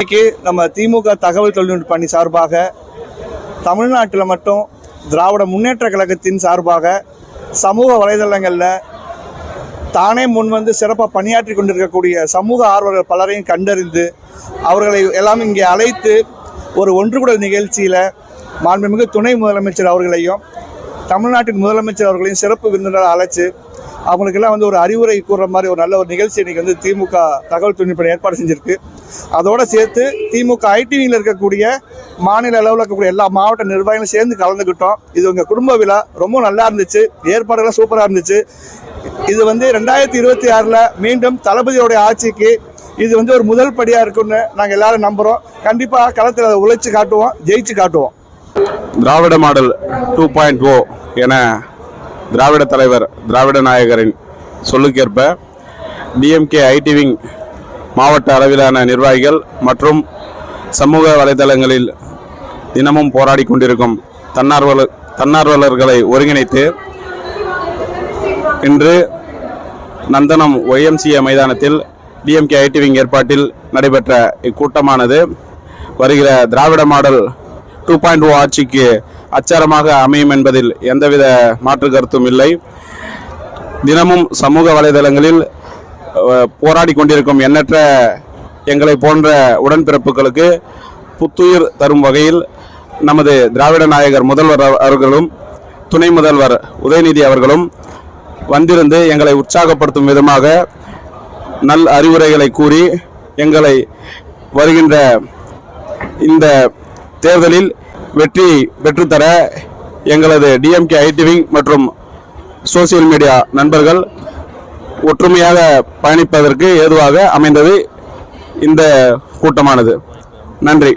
இன்னைக்கு நம்ம திமுக தகவல் தொழில்நுட்ப அணி சார்பாக தமிழ்நாட்டில் மட்டும் திராவிட முன்னேற்ற கழகத்தின் சார்பாக சமூக வலைதளங்களில் தானே முன்வந்து சிறப்பாக பணியாற்றி கொண்டிருக்கக்கூடிய சமூக ஆர்வலர்கள் பலரையும் கண்டறிந்து அவர்களை எல்லாம் இங்கே அழைத்து ஒரு ஒன்றுகூடல் நிகழ்ச்சியில் மாண்புமிகு துணை முதலமைச்சர் அவர்களையும் தமிழ்நாட்டின் முதலமைச்சர் அவர்களையும் சிறப்பு விருந்தினராக அழைச்சி அவங்களுக்கெல்லாம் வந்து ஒரு அறிவுரை கூறுற மாதிரி ஒரு நல்ல ஒரு நிகழ்ச்சி இன்றைக்கி வந்து திமுக தகவல் தொழில்நுட்பம் ஏற்பாடு செஞ்சுருக்கு. அதோடு சேர்த்து திமுக ஐடிவியில் இருக்கக்கூடிய மாநில அளவில் இருக்கக்கூடிய எல்லா மாவட்ட நிர்வாகிகளும் சேர்ந்து கலந்துக்கிட்டோம். இது உங்கள் குடும்ப விழா ரொம்ப நல்லா இருந்துச்சு, ஏற்பாடுகள்லாம் சூப்பராக இருந்துச்சு. இது வந்து 2026 மீண்டும் தளபதியோடைய ஆட்சிக்கு இது வந்து ஒரு முதல் படியாக இருக்குன்னு நாங்கள் எல்லாரும் நம்புகிறோம். கண்டிப்பாக களத்தில் அதை உழைச்சி காட்டுவோம், ஜெயிச்சு காட்டுவோம். திராவிட மாடல் 2.0 என திராவிட தலைவர் திராவிட நாயகரின் சொல்லுக்கேற்ப டிஎம்கே ஐடிவிங் மாவட்ட அளவிலான நிர்வாகிகள் மற்றும் சமூக வலைதளங்களில் தினமும் போராடி கொண்டிருக்கும் தன்னார்வலர்களை ஒருங்கிணைத்து இன்று நந்தனம் YMCA மைதானத்தில் டிஎம்கே ஐடிவிங் ஏற்பாட்டில் நடைபெற்ற இக்கூட்டமானது வருகிற திராவிட மாடல் 2.0 ஆட்சிக்கு அச்சாரமாக அமையும் என்பதில் எந்தவித மாற்று கருத்தும் இல்லை. தினமும் சமூக வலைதளங்களில் போராடி கொண்டிருக்கும் எண்ணற்ற எங்களை போன்ற உடன்பிறப்புகளுக்கு புத்துயிர் தரும் வகையில் நமது திராவிட நாயகர் முதல்வர் அவர்களும் துணை முதல்வர் உதயநிதி அவர்களும் வந்திருந்து எங்களை உற்சாகப்படுத்தும் விதமாக நல் அறிவுரைகளை கூறி எங்களை வருகின்ற இந்த தேர்தலில் வெற்றி பெற்றுத்தர எங்களது டிஎம்கே ஐடிவிங் மற்றும் சோசியல் மீடியா நண்பர்கள் ஒற்றுமையாக பயணிப்பதற்கு ஏதுவாக அமைந்தது இந்த கூட்டமானது. நன்றி.